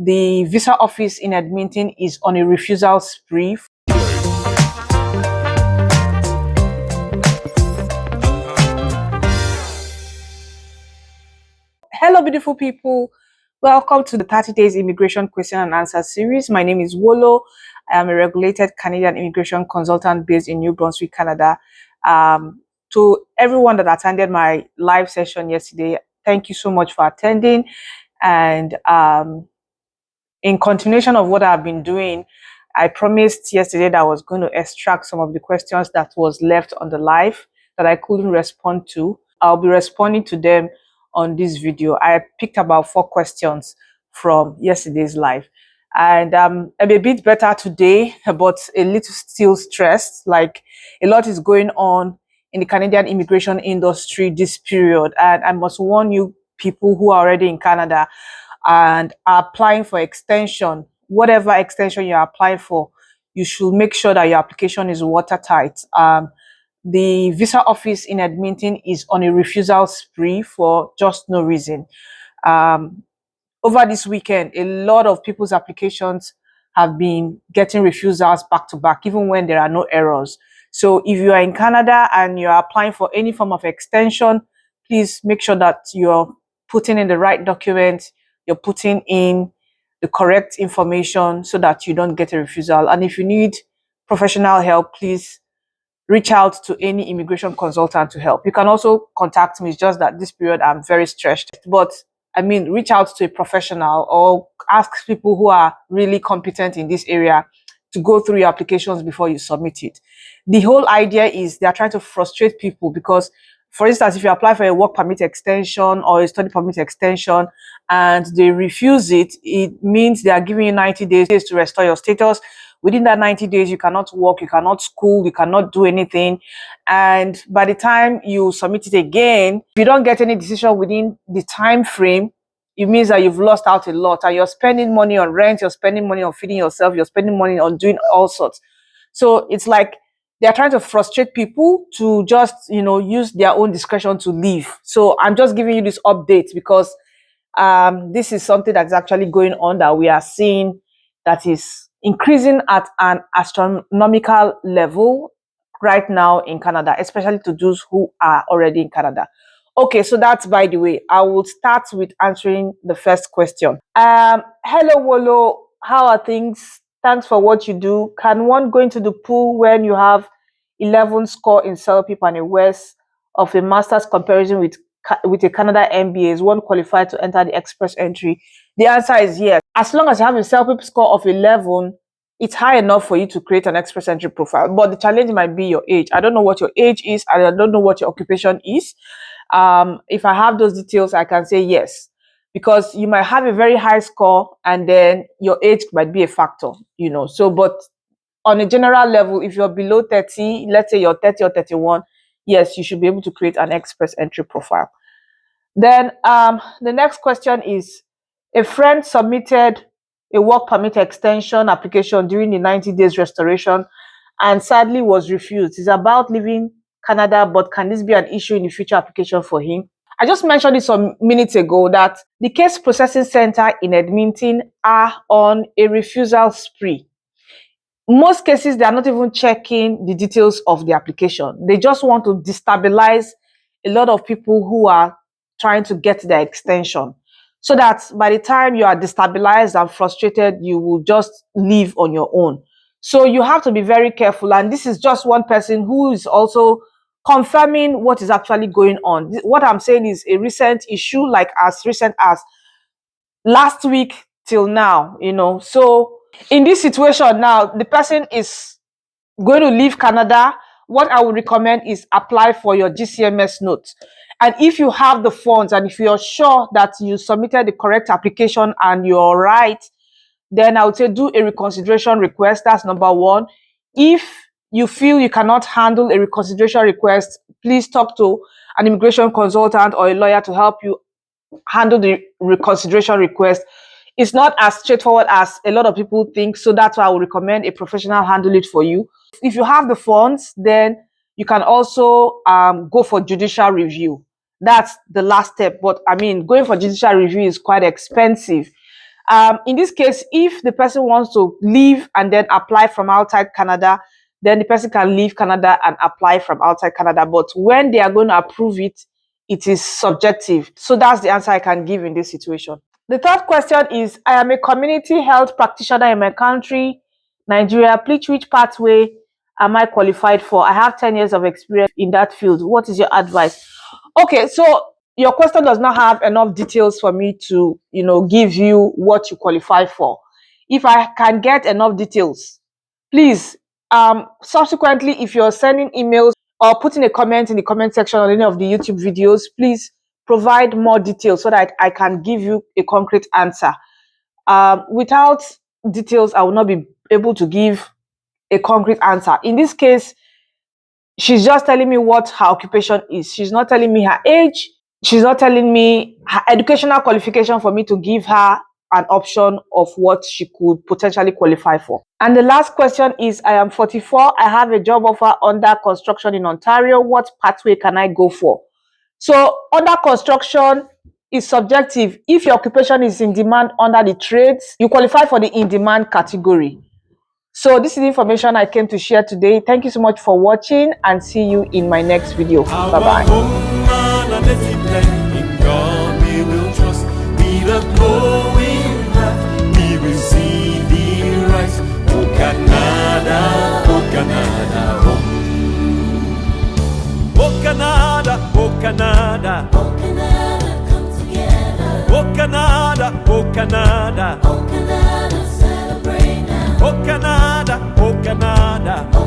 The visa office in Edmonton is on a refusal spree. Hello, beautiful people. Welcome to the 30 Days Immigration Question and Answer series. My name is Wolo. I am a regulated Canadian immigration consultant based in New Brunswick, Canada. To everyone that attended my live session yesterday, thank you so much for attending. And in continuation of what I've been doing, I promised yesterday that I was going to extract some of the questions that was left on the live that I couldn't respond to. I'll be responding to them on this video. I picked about 4 questions from yesterday's live, and I'm a bit better today, but a little still stressed. Like, a lot is going on in the Canadian immigration industry this period, and I must warn you people who are already in Canada and are applying for extension. Whatever extension you're applying for, you should make sure that your application is watertight. The visa office in Edmonton is on a refusal spree for just no reason. Over this weekend, a lot of people's applications have been getting refusals back to back, even when there are no errors. So if you are in Canada and you're applying for any form of extension, please make sure that you're putting in the right document, you're putting in the correct information so that you don't get a refusal. And if you need professional help, please reach out to any immigration consultant to help. You can also contact me. It's just that this period I'm very stressed. But I mean, reach out to a professional or ask people who are really competent in this area to go through your applications before you submit it. The whole idea is they're trying to frustrate people because, for instance, if you apply for a work permit extension or a study permit extension and they refuse it, it means they are giving you 90 days to restore your status. Within that 90 days, you cannot work, you cannot school, you cannot do anything. And by the time you submit it again, if you don't get any decision within the time frame, it means that you've lost out a lot and you're spending money on rent, you're spending money on feeding yourself, you're spending money on doing all sorts. So it's like they're trying to frustrate people to just, use their own discretion to leave. So I'm just giving you this update because this is something that's actually going on that we are seeing that is increasing at an astronomical level right now in Canada, especially to those who are already in Canada. Okay, so that's by the way. I will start with answering the first question. Hello, Wolo. How are things? Thanks for what you do. Can one go into the pool when you have 11 score in CELPIP and a West of a master's comparison with a Canada MBA? Is one qualified to enter the express entry? The answer is yes. As long as you have a CELPIP score of 11, it's high enough for you to create an express entry profile. But the challenge might be your age. I don't know what your age is. I don't know what your occupation is. If I have those details, I can say yes. Because you might have a very high score and then your age might be a factor, So, but on a general level, if you're below 30, let's say you're 30 or 31, yes, you should be able to create an express entry profile. Then the next question is, a friend submitted a work permit extension application during the 90 days restoration and sadly was refused. He's about leaving Canada, but can this be an issue in the future application for him? I just mentioned it some minutes ago that the case processing center in Edmonton are on a refusal spree. Most cases, they are not even checking the details of the application. They just want to destabilize a lot of people who are trying to get their extension, so that by the time you are destabilized and frustrated, you will just leave on your own. So you have to be very careful. And this is just one person who is also confirming what is actually going on. What I'm saying is a recent issue, like as recent as last week till now, So in this situation now, the person is going to leave Canada. What I would recommend is apply for your GCMS note. And if you have the funds and if you're sure that you submitted the correct application and you're right, then I would say do a reconsideration request. That's number one. If you feel you cannot handle a reconsideration request, please talk to an immigration consultant or a lawyer to help you handle the reconsideration request. It's not as straightforward as a lot of people think. So that's why I would recommend a professional handle it for you. If you have the funds, then you can also go for judicial review. That's the last step. But I mean, going for judicial review is quite expensive. In this case, if the person wants to leave and then apply from outside Canada, then the person can leave Canada and apply from outside Canada. But when they are going to approve it, it is subjective. So that's the answer I can give in this situation. The third question is, I am a community health practitioner in my country, Nigeria. Please, which pathway am I qualified for? I have 10 years of experience in that field. What is your advice? Okay, so your question does not have enough details for me to, give you what you qualify for. If I can get enough details, please, subsequently, if you're sending emails or putting a comment in the comment section on any of the YouTube videos, please provide more details so that I can give you a concrete answer. Without details, I will not be able to give a concrete answer. In this case, she's just telling me what her occupation is. She's not telling me her age. She's not telling me her educational qualification for me to give her an option of what she could potentially qualify for. And the last question is, I am 44. I have a job offer under construction in Ontario. What pathway can I go for? So under construction is subjective. If your occupation is in demand under the trades, you qualify for the in-demand category. So this is the information I came to share today. Thank you so much for watching and see you in my next video. Bye-bye. Canada, oh Canada, oh Canada, come together. Oh Canada, oh Canada, oh Canada, celebrate now. Oh Canada, oh Canada.